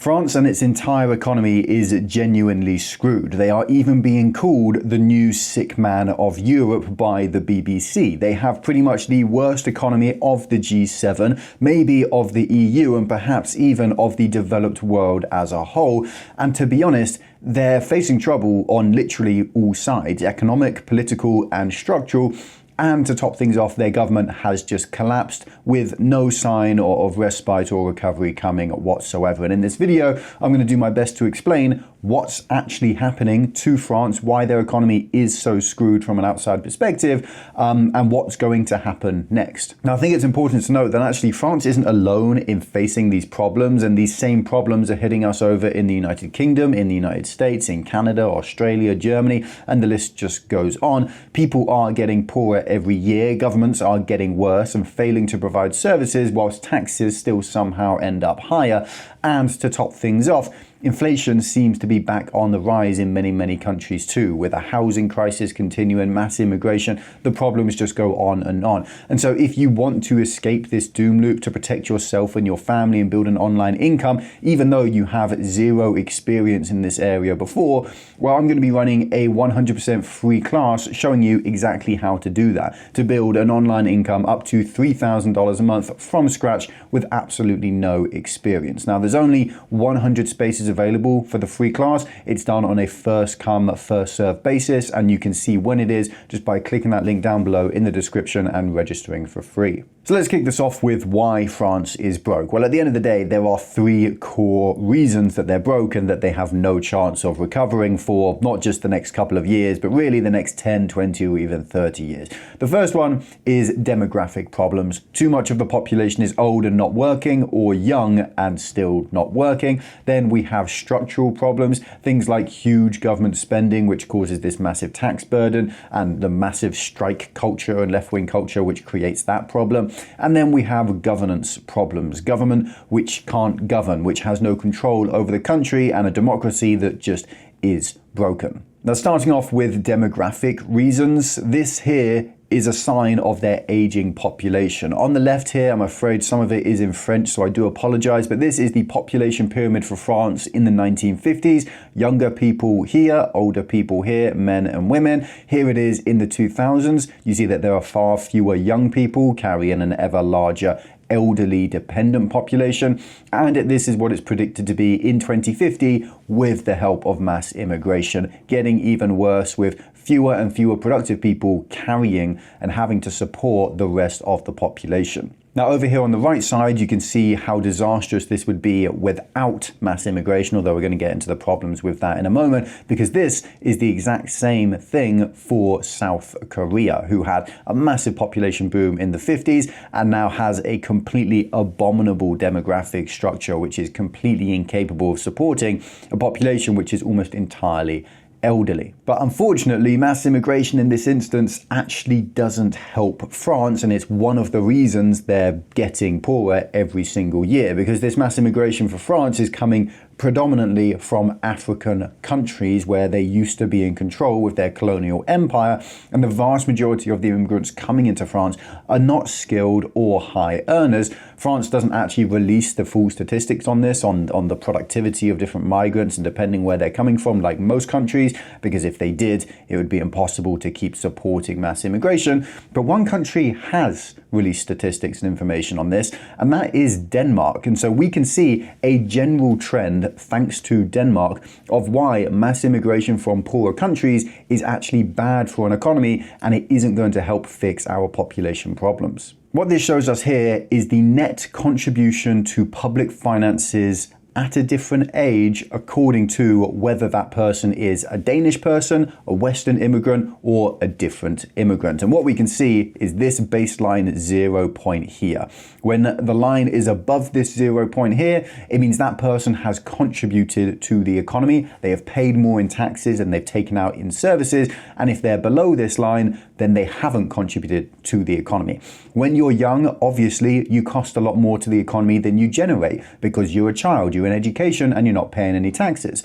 France and its entire economy is genuinely screwed. They are even being called the new sick man of Europe by the BBC. They have pretty much the worst economy of the G7, maybe of the EU, and perhaps even of the developed world as a whole. And to be honest, they're facing trouble on literally all sides: economic, political, and structural. And to top things off, their government has just collapsed with no sign of respite or recovery coming whatsoever. And in this video, I'm going to do my best to explain what's actually happening to France, why their economy is so screwed from an outside perspective, and what's going to happen next. Now, I think it's important to note that actually France isn't alone in facing these problems, and these same problems are hitting us over in the United Kingdom, in the United States, in Canada, Australia, Germany, and the list just goes on. People are getting poorer every year, governments are getting worse and failing to provide services, whilst taxes still somehow end up higher. And to top things off, inflation seems to be back on the rise in many countries too, with a housing crisis continuing, mass immigration. The problems just go on and on. And so if you want to escape this doom loop, to protect yourself and your family and build an online income, even though you have zero experience in this area before, well, I'm going to be running a 100% free class showing you exactly how to do that, to build an online income up to $3,000 a month from scratch with absolutely no experience. Now, there's only 100 spaces available for the free class. It's done on a first come, first served basis, and you can see when it is just by clicking that link down below in the description and registering for free. So let's kick this off with why France is broke. Well, at the end of the day, there are three core reasons that they're broke and that they have no chance of recovering for not just the next couple of years, but really the next 10, 20, or even 30 years. The first one is demographic problems. Too much of the population is old and not working, or young and still not working. Then we have structural problems, things like huge government spending, which causes this massive tax burden, and the massive strike culture and left-wing culture, which creates that problem. And then we have governance problems, government which can't govern, which has no control over the country, and a democracy that just is broken. Now, starting off with demographic reasons, this here is a sign of their aging population. On the left here, I'm afraid some of it is in French, so I do apologize, but this is the population pyramid for France in the 1950s. Younger people here, older people here, men and women. Here it is in the 2000s. You see that there are far fewer young people carrying an ever larger elderly dependent population, and this is what it's predicted to be in 2050 with the help of mass immigration, getting even worse with fewer and fewer productive people carrying and having to support the rest of the population. Now, over here on the right side, you can see how disastrous this would be without mass immigration, although we're going to get into the problems with that in a moment, because this is the exact same thing for South Korea, who had a massive population boom in the 50s and now has a completely abominable demographic structure, which is completely incapable of supporting a population which is almost entirely elderly. But unfortunately, mass immigration in this instance actually doesn't help France, and it's one of the reasons they're getting poorer every single year, because this mass immigration for France is coming predominantly from African countries where they used to be in control with their colonial empire, and the vast majority of the immigrants coming into France are not skilled or high earners. France doesn't actually release the full statistics on this, on the productivity of different migrants and depending where they're coming from, like most countries, because if they did, it would be impossible to keep supporting mass immigration. But one country has released statistics and information on this, and that is Denmark. And so we can see a general trend, thanks to Denmark, of why mass immigration from poorer countries is actually bad for an economy, and it isn't going to help fix our population problems. What this shows us here is the net contribution to public finances at a different age according to whether that person is a Danish person, a Western immigrant, or a different immigrant. And what we can see is this baseline 0 point here. When the line is above this 0 point here, it means that person has contributed to the economy. They have paid more in taxes and they've taken out in services. And if they're below this line, then they haven't contributed to the economy. When you're young, obviously, you cost a lot more to the economy than you generate because you're a child, you're in education, and you're not paying any taxes.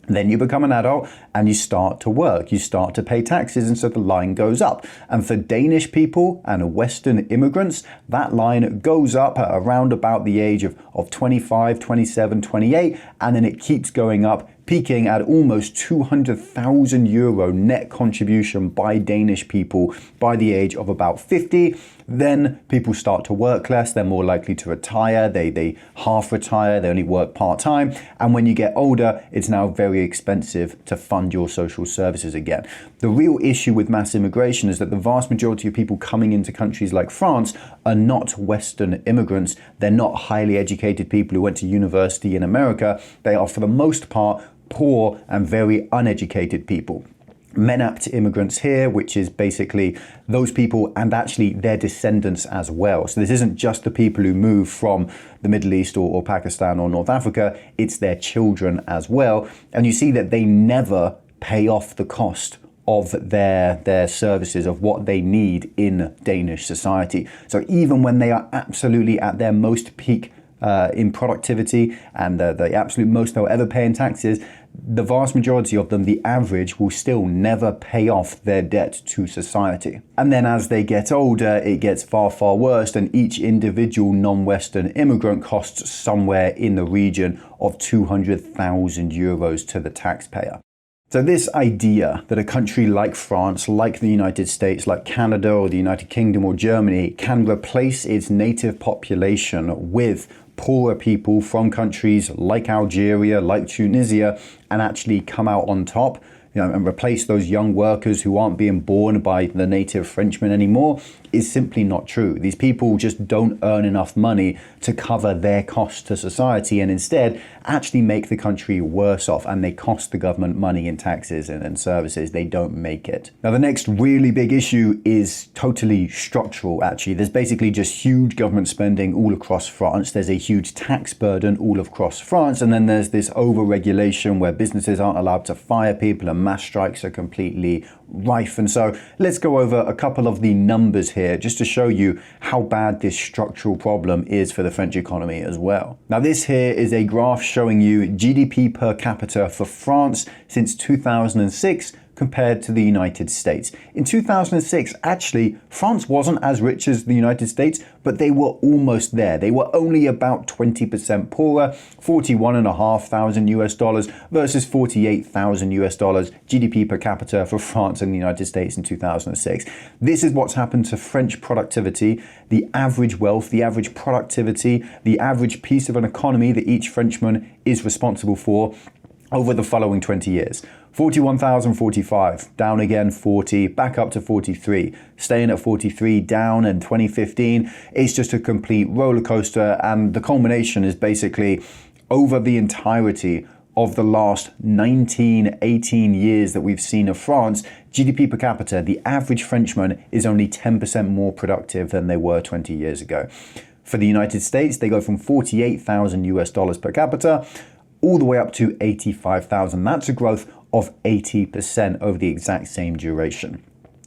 Then you become an adult and you start to work, you start to pay taxes, and so the line goes up. And for Danish people and Western immigrants, that line goes up at around about the age of 25, 27, 28, and then it keeps going up, peaking at almost 200,000 euro net contribution by Danish people by the age of about 50. Then people start to work less, they're more likely to retire, they half retire, they only work part-time, and when you get older, it's now very expensive to fund your social services again. The real issue with mass immigration is that the vast majority of people coming into countries like France are not Western immigrants, they're not highly educated people who went to university in America, they are for the most part poor and very uneducated people. MENAPT immigrants here, which is basically those people and actually their descendants as well. So this isn't just the people who move from the Middle East or Pakistan or North Africa, it's their children as well. And you see that they never pay off the cost of their services, of what they need in Danish society. So even when they are absolutely at their most peak in productivity and the absolute most they'll ever pay in taxes, the vast majority of them, the average, will still never pay off their debt to society. And then as they get older, it gets far, far worse, and each individual non-Western immigrant costs somewhere in the region of 200,000 euros to the taxpayer. So this idea that a country like France, like the United States, like Canada or the United Kingdom or Germany can replace its native population with poorer people from countries like Algeria, like Tunisia, and actually come out on top, and replace those young workers who aren't being born by the native Frenchmen anymore, is simply not true. These people just don't earn enough money to cover their costs to society, and instead actually make the country worse off, and they cost the government money in taxes and services. They don't make it. Now, the next really big issue is totally structural, actually. There's basically just huge government spending all across France. There's a huge tax burden all across France, and then there's this over-regulation where businesses aren't allowed to fire people and mass strikes are completely rife. And so let's go over a couple of the numbers here just to show you how bad this structural problem is for the French economy as well. Now, this here is a graph showing you GDP per capita for France since 2006 compared to the United States. In 2006, actually, France wasn't as rich as the United States, but they were almost there. They were only about 20% poorer, 41,500 US dollars versus 48,000 US dollars GDP per capita for France and the United States in 2006. This is what's happened to French productivity, the average wealth, the average productivity, the average piece of an economy that each Frenchman is responsible for over the following 20 years. 41,045, down again 40, back up to 43, staying at 43, down in 2015. It's just a complete roller coaster, and the culmination is basically over the entirety of the last 19, 18 years that we've seen of France, GDP per capita, the average Frenchman is only 10% more productive than they were 20 years ago. For the United States, they go from 48,000 US dollars per capita all the way up to 85,000. That's a growth of 80% over the exact same duration.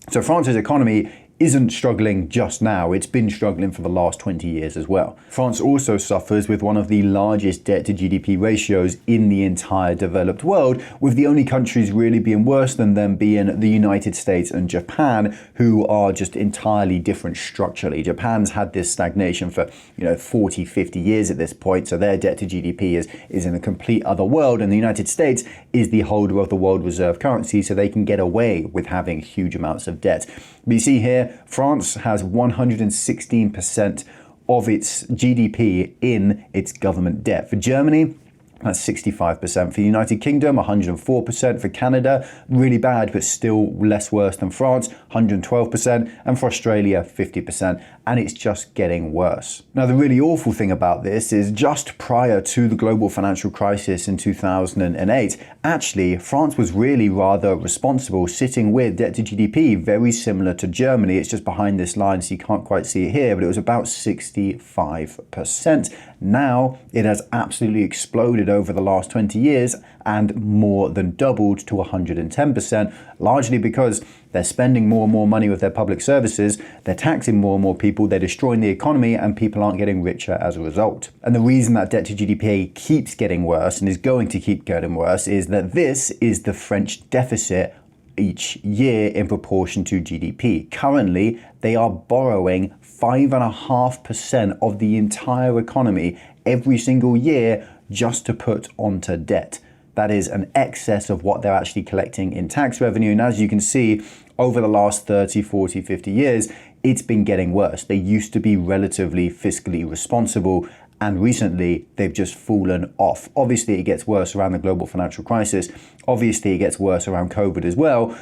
So France's economy isn't struggling just now, it's been struggling for the last 20 years as well. France also suffers with one of the largest debt to GDP ratios in the entire developed world, with the only countries really being worse than them being the United States and Japan, who are just entirely different structurally. Japan's had this stagnation for 40, 50 years at this point, so their debt to GDP is in a complete other world, and the United States is the holder of the world reserve currency, so they can get away with having huge amounts of debt. But you see here, France has 116% of its GDP in its government debt. For Germany, that's 65%. For the United Kingdom, 104%. For Canada, really bad, but still less worse than France, 112%. And for Australia, 50%. And it's just getting worse. Now, the really awful thing about this is just prior to the global financial crisis in 2008, actually, France was really rather responsible, sitting with debt to GDP very similar to Germany. It's just behind this line, so you can't quite see it here, but it was about 65%. Now it has absolutely exploded over the last 20 years and more than doubled to 110%, largely because they're spending more and more money with their public services, they're taxing more and more people, they're destroying the economy, and people aren't getting richer as a result. And the reason that debt to GDP keeps getting worse and is going to keep getting worse is that this is the French deficit each year in proportion to GDP. Currently, they are borrowing 5.5% of the entire economy every single year just to put onto debt. That is an excess of what they're actually collecting in tax revenue. And as you can see, over the last 30, 40, 50 years, it's been getting worse. They used to be relatively fiscally responsible, and recently they've just fallen off. Obviously, it gets worse around the global financial crisis. Obviously, it gets worse around COVID as well.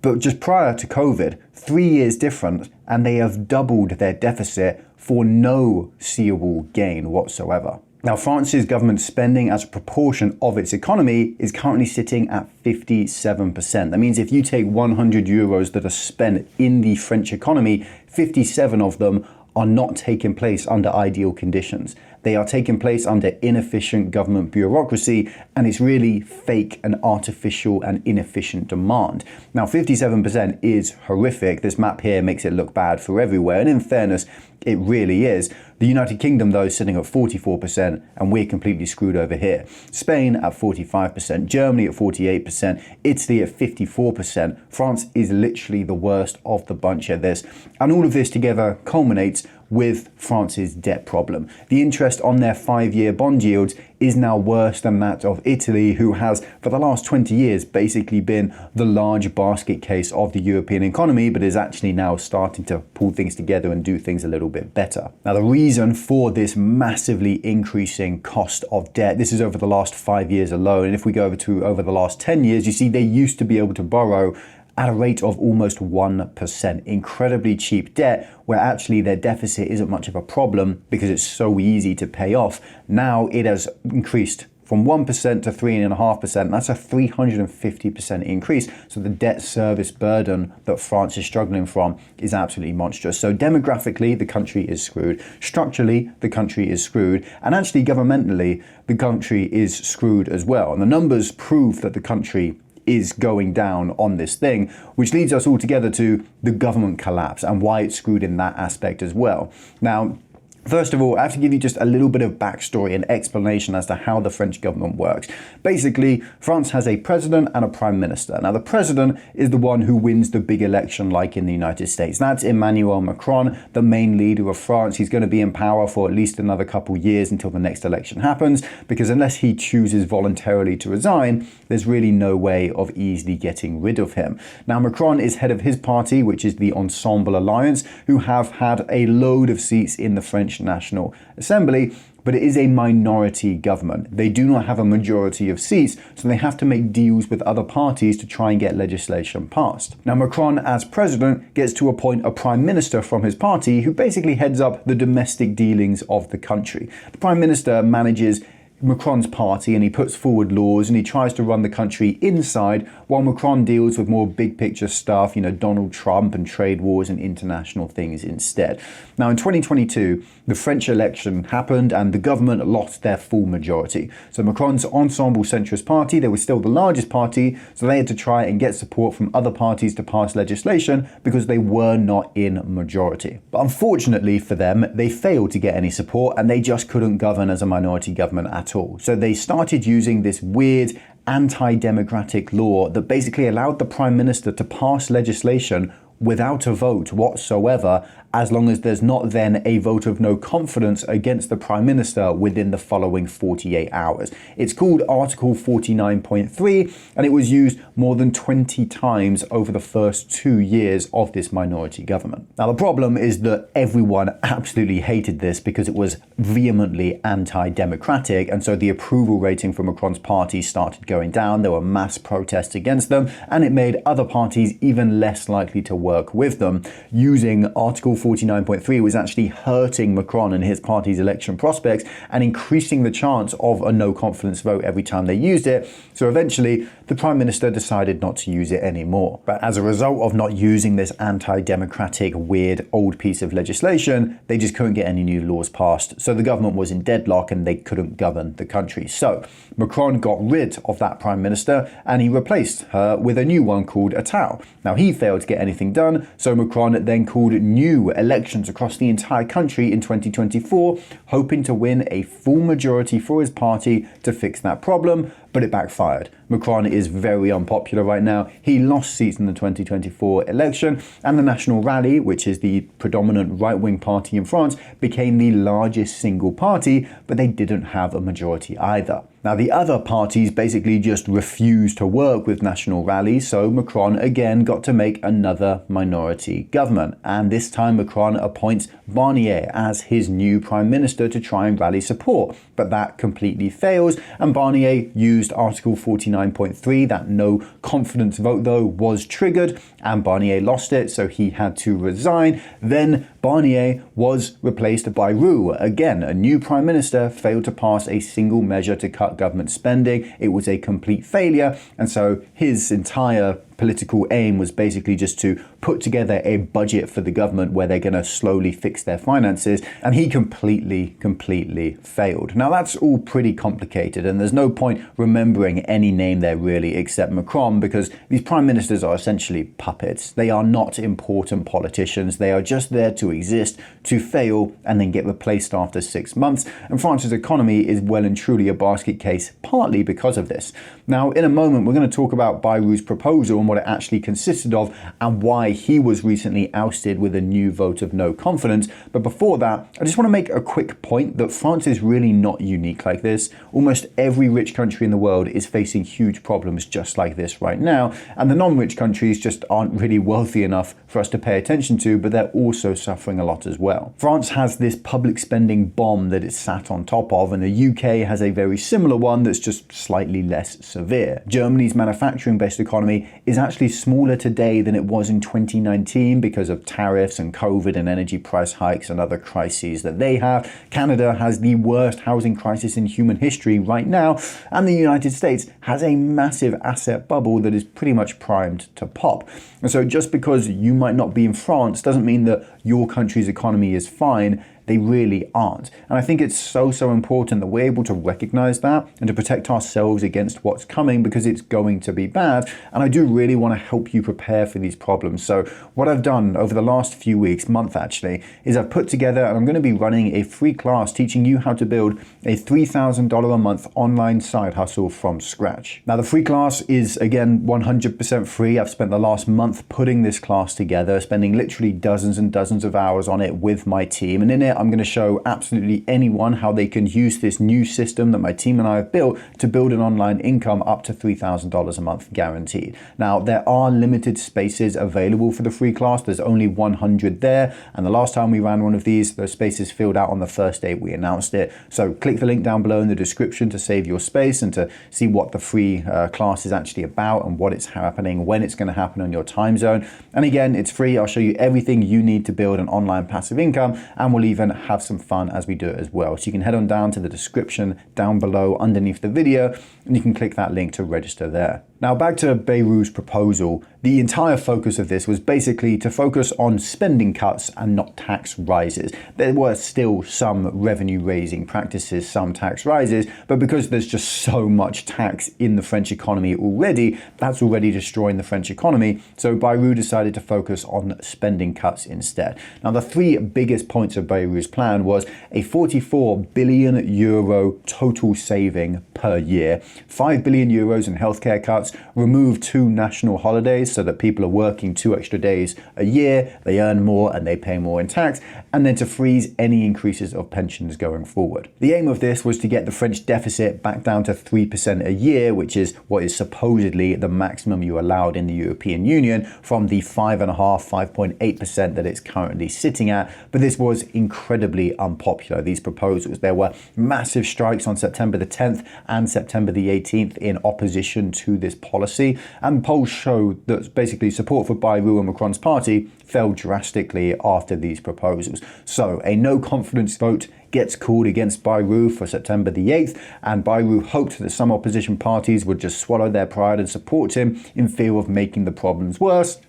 But just prior to COVID, 3 years different, and they have doubled their deficit for no seeable gain whatsoever. Now, France's government spending as a proportion of its economy is currently sitting at 57%. That means if you take 100 euros that are spent in the French economy, 57 of them are not taking place under ideal conditions. They are taking place under inefficient government bureaucracy, and it's really fake and artificial and inefficient demand. Now, 57% is horrific. This map here makes it look bad for everywhere, and in fairness, it really is. The United Kingdom, though, is sitting at 44%, and we're completely screwed over here. Spain at 45%, Germany at 48%, Italy at 54%. France is literally the worst of the bunch at this. And all of this together culminates with France's debt problem. The interest on their 5-year bond yields is now worse than that of Italy, who has, for the last 20 years, basically been the large basket case of the European economy, but is actually now starting to pull things together and do things a little bit better. Now, the reason for this massively increasing cost of debt, this is over the last 5 years alone, and if we go over the last 10 years, you see they used to be able to borrow at a rate of almost 1%. Incredibly cheap debt, where actually their deficit isn't much of a problem because it's so easy to pay off. Now it has increased from 1% to 3.5%. That's a 350% increase. So the debt service burden that France is struggling from is absolutely monstrous. So demographically, the country is screwed. Structurally, the country is screwed. And actually, governmentally, the country is screwed as well. And the numbers prove that the country is going down on this thing, which leads us all together to the government collapse and why it's screwed in that aspect as well. Now, first of all, I have to give you just a little bit of backstory and explanation as to how the French government works. Basically, France has a president and a prime minister. Now, the president is the one who wins the big election like in the United States. That's Emmanuel Macron, the main leader of France. He's going to be in power for at least another couple years until the next election happens, because unless he chooses voluntarily to resign, there's really no way of easily getting rid of him. Now, Macron is head of his party, which is the Ensemble Alliance, who have had a load of seats in the French National Assembly, but it is a minority government. They do not have a majority of seats, so they have to make deals with other parties to try and get legislation passed. Now, Macron, as president, gets to appoint a prime minister from his party who basically heads up the domestic dealings of the country. The prime minister manages Macron's party, and he puts forward laws and he tries to run the country inside, while Macron deals with more big picture stuff, Donald Trump and trade wars and international things instead. Now, in 2022, the French election happened and the government lost their full majority. So Macron's Ensemble centrist party, they were still the largest party, so they had to try and get support from other parties to pass legislation because they were not in majority. But unfortunately for them, they failed to get any support and they just couldn't govern as a minority government at all. So they started using this weird anti-democratic law that basically allowed the prime minister to pass legislation without a vote whatsoever, as long as there's not then a vote of no confidence against the Prime Minister within the following 48 hours. It's called Article 49.3, and it was used more than 20 times over the first 2 years of this minority government. Now, the problem is that everyone absolutely hated this because it was vehemently anti-democratic, and so the approval rating for Macron's party started going down. There were mass protests against them, and it made other parties even less likely to work with them. Using Article 49.3 was actually hurting Macron and his party's election prospects and increasing the chance of a no confidence vote every time they used it. So eventually, the Prime Minister decided not to use it anymore. But as a result of not using this anti-democratic, weird, old piece of legislation, they just couldn't get any new laws passed. So the government was in deadlock and they couldn't govern the country. So Macron got rid of that Prime Minister and he replaced her with a new one called Attal. Now he failed to get anything done, so Macron then called new elections across the entire country in 2024, hoping to win a full majority for his party to fix that problem, but it backfired. Macron is very unpopular right now. He lost seats in the 2024 election, and the National Rally, which is the predominant right-wing party in France, became the largest single party, but they didn't have a majority either. Now, the other parties basically just refused to work with National Rally, so Macron again got to make another minority government. And this time Macron appoints Barnier as his new prime minister to try and rally support. But that completely fails, and Barnier used Article 49.3, that no confidence vote though was triggered, and Barnier lost it, so he had to resign. Then Barnier was replaced by Roux. Again, a new prime minister failed to pass a single measure to cut government spending. It was a complete failure, and so his entire political aim was basically just to put together a budget for the government where they're going to slowly fix their finances, and he completely failed. Now that's all pretty complicated, and there's no point remembering any name there really except Macron, because these prime ministers are essentially puppets. They are not important politicians. They are just there to exist, to fail, and then get replaced after 6 months. And France's economy is well and truly a basket case, partly because of this. Now, in a moment, we're going to talk about Bayrou's proposal and what it actually consisted of and why he was recently ousted with a new vote of no confidence. But before that, I just want to make a quick point that France is really not unique like this. Almost every rich country in the world is facing huge problems just like this right now, and the non-rich countries just aren't really wealthy enough for us to pay attention to, but they're also suffering a lot as well. France has this public spending bomb that it's sat on top of, and the UK has a very similar one that's just slightly less severe. Germany's manufacturing-based economy is actually smaller today than it was in 2019 because of tariffs and COVID and energy price hikes and other crises that they have. Canada has the worst housing crisis in human history right now, and the United States has a massive asset bubble that is pretty much primed to pop. And so just because you might not be in France doesn't mean that your country's economy is fine. They really aren't. And I think it's so important that we're able to recognize that and to protect ourselves against what's coming, because it's going to be bad. And I do really want to help you prepare for these problems. So what I've done over the last few weeks, month actually, is I've put together, and I'm going to be running a free class teaching you how to build a $3,000 a month online side hustle from scratch. Now the free class is again 100% free. I've spent the last month putting this class together, spending literally dozens and dozens of hours on it with my team. And in it, I'm going to show absolutely anyone how they can use this new system that my team and I have built to build an online income up to $3,000 a month guaranteed. Now, there are limited spaces available for the free class. There's only 100 there. And the last time we ran one of these, those spaces filled out on the first day we announced it. So click the link down below in the description to save your space and to see what the free class is actually about and what it's happening, when it's going to happen on your time zone. And again, it's free. I'll show you everything you need to build an online passive income, and we'll even have some fun as we do it as well. So you can head on down to the description down below underneath the video, and you can click that link to register there. Now back to Bayrou's proposal. The entire focus of this was basically to focus on spending cuts and not tax rises. There were still some revenue raising practices, some tax rises, but because there's just so much tax in the French economy already, that's already destroying the French economy. So Bayrou decided to focus on spending cuts instead. Now the three biggest points of Bayrou's plan was a 44 billion euro total saving per year, 5 billion euros in healthcare cuts, remove 2 national holidays so that people are working 2 extra days a year, they earn more and they pay more in tax, and then to freeze any increases of pensions going forward. The aim of this was to get the French deficit back down to 3% a year, which is what is supposedly the maximum you're allowed in the European Union, from the 5.8% that it's currently sitting at. But this was incredibly unpopular, these proposals. There were massive strikes on September the 10th and September the 18th in opposition to this policy, and polls show that basically support for Bayrou and Macron's party fell drastically after these proposals. So a no confidence vote gets called against Bayrou for September the 8th, and Bayrou hoped that some opposition parties would just swallow their pride and support him in fear of making the problems worse.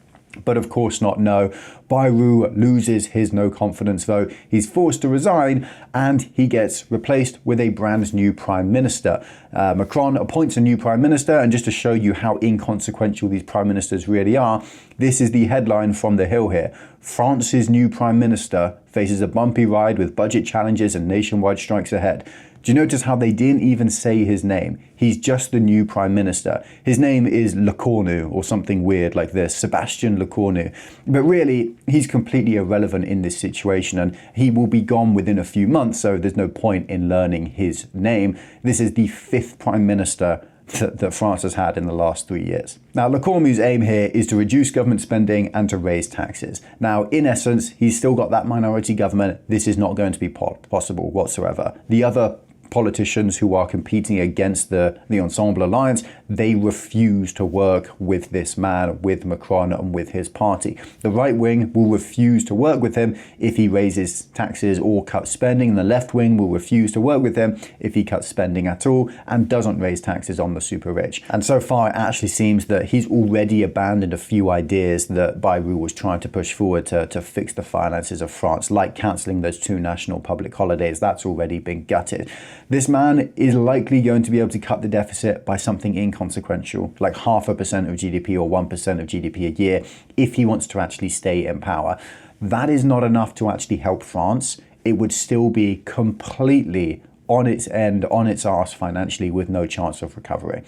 But of course not, no. Bayrou loses his no confidence vote. He's forced to resign and he gets replaced with a brand new prime minister. Macron appoints a new prime minister, and just to show you how inconsequential these prime ministers really are, this is the headline from The Hill here. France's new prime minister faces a bumpy ride with budget challenges and nationwide strikes ahead. Do you notice how they didn't even say his name? He's just the new prime minister. His name is Lecornu or something weird like this, Sebastian Lecornu. But really, he's completely irrelevant in this situation, and he will be gone within a few months, so there's no point in learning his name. This is the 5th prime minister that France has had in the last 3 years. Now, Lecornu's aim here is to reduce government spending and to raise taxes. Now, in essence, he's still got that minority government. This is not going to be possible whatsoever. The other politicians who are competing against the Ensemble Alliance, they refuse to work with this man, with Macron and with his party. The right wing will refuse to work with him if he raises taxes or cuts spending, and the left wing will refuse to work with him if he cuts spending at all and doesn't raise taxes on the super rich. And so far, it actually seems that he's already abandoned a few ideas that Bayrou was trying to push forward to fix the finances of France, like cancelling those 2 national public holidays. That's already been gutted. This man is likely going to be able to cut the deficit by something inconsequential, like 0.5% of GDP or 1% of GDP a year, if he wants to actually stay in power. That is not enough to actually help France. It would still be completely on its end, on its arse financially, with no chance of recovery.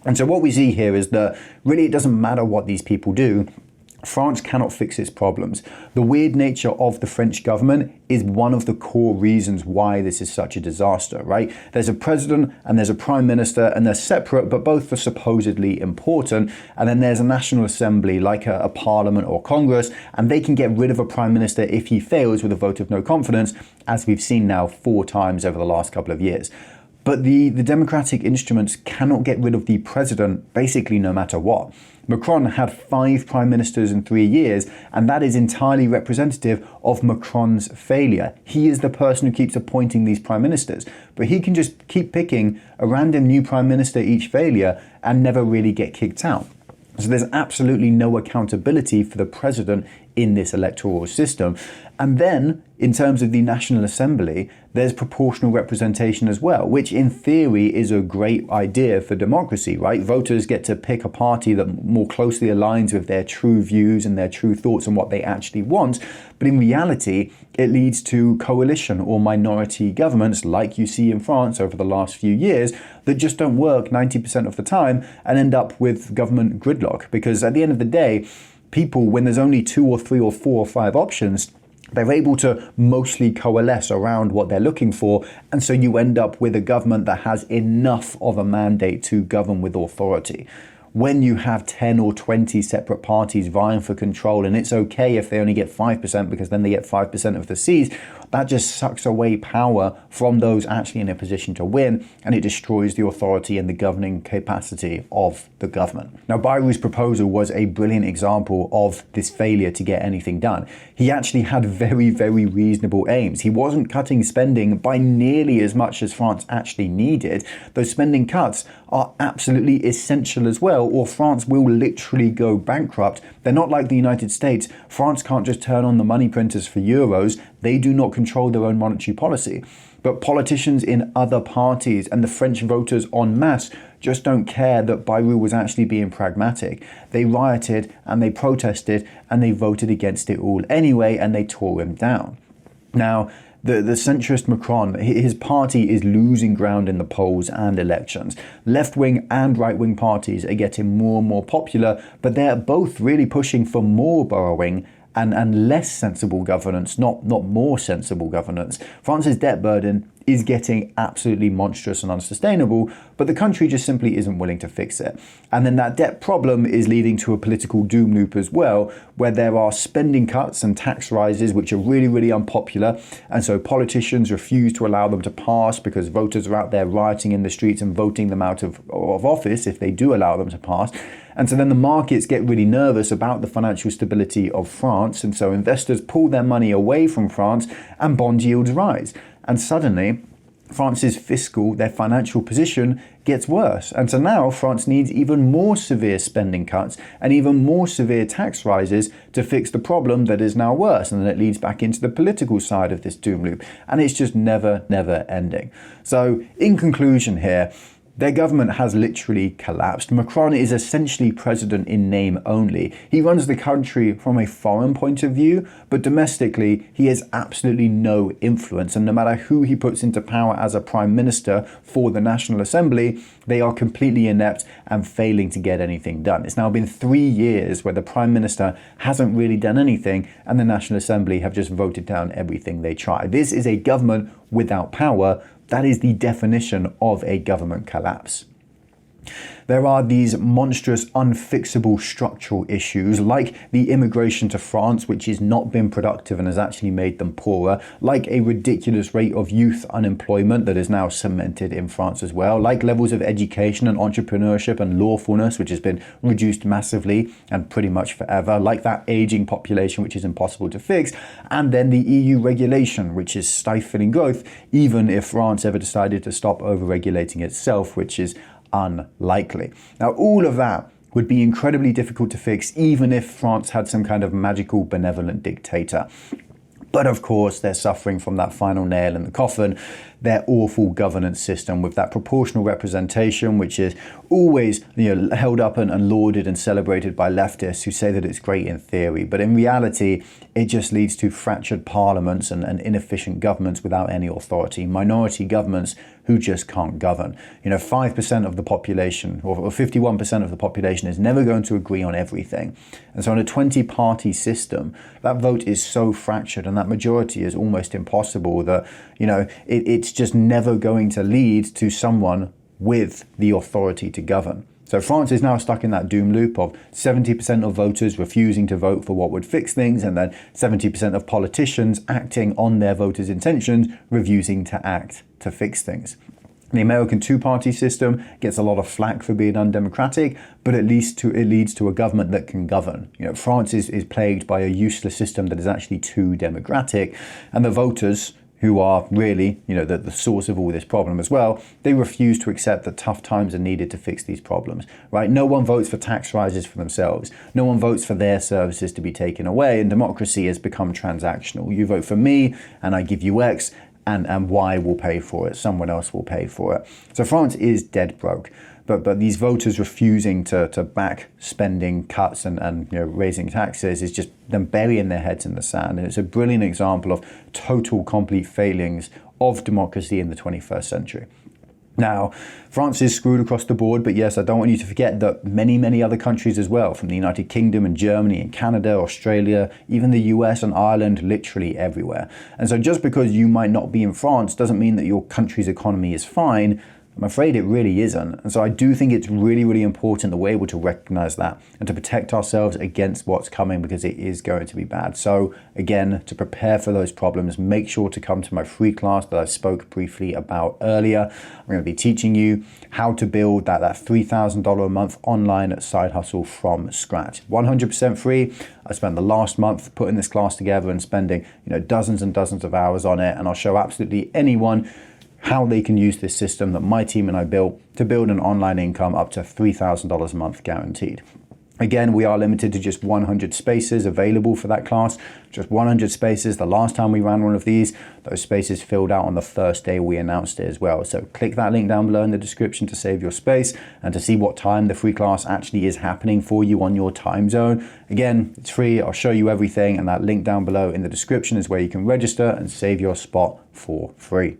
And so what we see here is that really it doesn't matter what these people do. France cannot fix its problems. The weird nature of the French government is one of the core reasons why this is such a disaster, right? There's a president and there's a prime minister, and they're separate, but both are supposedly important. And then there's a national assembly like a parliament or Congress, and they can get rid of a prime minister if he fails with a vote of no confidence, as we've seen now 4 times over the last couple of years. But the democratic instruments cannot get rid of the president basically no matter what. Macron had 5 prime ministers in 3 years, and that is entirely representative of Macron's failure. He is the person who keeps appointing these prime ministers, but he can just keep picking a random new prime minister each failure and never really get kicked out. So there's absolutely no accountability for the president in this electoral system. And then, in terms of the National Assembly, there's proportional representation as well, which in theory is a great idea for democracy, right? Voters get to pick a party that more closely aligns with their true views and their true thoughts and what they actually want. But in reality, it leads to coalition or minority governments like you see in France over the last few years that just don't work 90% of the time and end up with government gridlock. Because at the end of the day, people, when there's only 2 or 3 or 4 or 5 options, they're able to mostly coalesce around what they're looking for, and so you end up with a government that has enough of a mandate to govern with authority. When you have 10 or 20 separate parties vying for control, and it's okay if they only get 5% because then they get 5% of the seats, that just sucks away power from those actually in a position to win, and it destroys the authority and the governing capacity of the government. Now, Bayrou's proposal was a brilliant example of this failure to get anything done. He actually had very, very reasonable aims. He wasn't cutting spending by nearly as much as France actually needed. Those spending cuts are absolutely essential as well, or France will literally go bankrupt. They're not like the United States. France can't just turn on the money printers for euros. They do not control their own monetary policy. But politicians in other parties and the French voters en masse just don't care that Bayrou was actually being pragmatic. They rioted and they protested and they voted against it all anyway, and they tore him down. Now, the centrist Macron, his party is losing ground in the polls and elections. Left-wing and right-wing parties are getting more and more popular, but they're both really pushing for more borrowing and less sensible governance, not more sensible governance. France's debt burden is getting absolutely monstrous and unsustainable, but the country just simply isn't willing to fix it. And then that debt problem is leading to a political doom loop as well, where there are spending cuts and tax rises which are really, really unpopular. And so politicians refuse to allow them to pass because voters are out there rioting in the streets and voting them out of office if they do allow them to pass. And so then the markets get really nervous about the financial stability of France. And so investors pull their money away from France and bond yields rise. And suddenly, France's their financial position gets worse. And so now France needs even more severe spending cuts and even more severe tax rises to fix the problem that is now worse. And then it leads back into the political side of this doom loop. And it's just never ending. So in conclusion here, their government has literally collapsed. Macron is essentially president in name only. He runs the country from a foreign point of view, but domestically, he has absolutely no influence. And no matter who he puts into power as a prime minister for the National Assembly, they are completely inept and failing to get anything done. It's now been 3 years where the prime minister hasn't really done anything, and the National Assembly have just voted down everything they try. This is a government without power. That is the definition of a government collapse. There are these monstrous, unfixable structural issues like the immigration to France, which has not been productive and has actually made them poorer, like a ridiculous rate of youth unemployment that is now cemented in France as well, like levels of education and entrepreneurship and lawfulness, which has been reduced massively and pretty much forever, like that aging population, which is impossible to fix, and then the EU regulation, which is stifling growth, even if France ever decided to stop over-regulating itself, which is unlikely. Now, all of that would be incredibly difficult to fix, even if France had some kind of magical benevolent dictator. But of course, they're suffering from that final nail in the coffin, their awful governance system with that proportional representation, which is always held up and lauded and celebrated by leftists who say that it's great in theory. But in reality, it just leads to fractured parliaments and inefficient governments without any authority, minority governments who just can't govern. 5% of the population or 51% of the population is never going to agree on everything. And so in a 20-party system, that vote is so fractured and that majority is almost impossible that, it's just never going to lead to someone with the authority to govern. So France is now stuck in that doom loop of 70% of voters refusing to vote for what would fix things, and then 70% of politicians acting on their voters' intentions, refusing to act to fix things. The American two-party system gets a lot of flack for being undemocratic, but it leads to a government that can govern. France is plagued by a useless system that is actually too democratic, and the voters, who are really, the source of all this problem as well, they refuse to accept that tough times are needed to fix these problems, right? No one votes for tax rises for themselves. No one votes for their services to be taken away, and democracy has become transactional. You vote for me, and I give you X, and Y will pay for it. Someone else will pay for it. So France is dead broke. But these voters refusing to back spending cuts and raising taxes is just them burying their heads in the sand. And it's a brilliant example of total, complete failings of democracy in the 21st century. Now, France is screwed across the board, but yes, I don't want you to forget that many other countries as well, from the United Kingdom and Germany and Canada, Australia, even the US and Ireland, literally everywhere. And so just because you might not be in France doesn't mean that your country's economy is fine. I'm afraid it really isn't. And so I do think it's really important that we're able to recognize that and to protect ourselves against what's coming, because it is going to be bad. So again, to prepare for those problems, make sure to come to my free class that I spoke briefly about earlier. I'm going to be teaching you how to build that $3,000 a month online side hustle from scratch. 100% free. I spent the last month putting this class together and spending dozens and dozens of hours on it. And I'll show absolutely anyone how they can use this system that my team and I built to build an online income up to $3,000 a month guaranteed. Again, we are limited to just 100 spaces available for that class, just 100 spaces. The last time we ran one of these, those spaces filled out on the first day we announced it as well. So click that link down below in the description to save your space and to see what time the free class actually is happening for you on your time zone. Again, it's free. I'll show you everything, and that link down below in the description is where you can register and save your spot for free.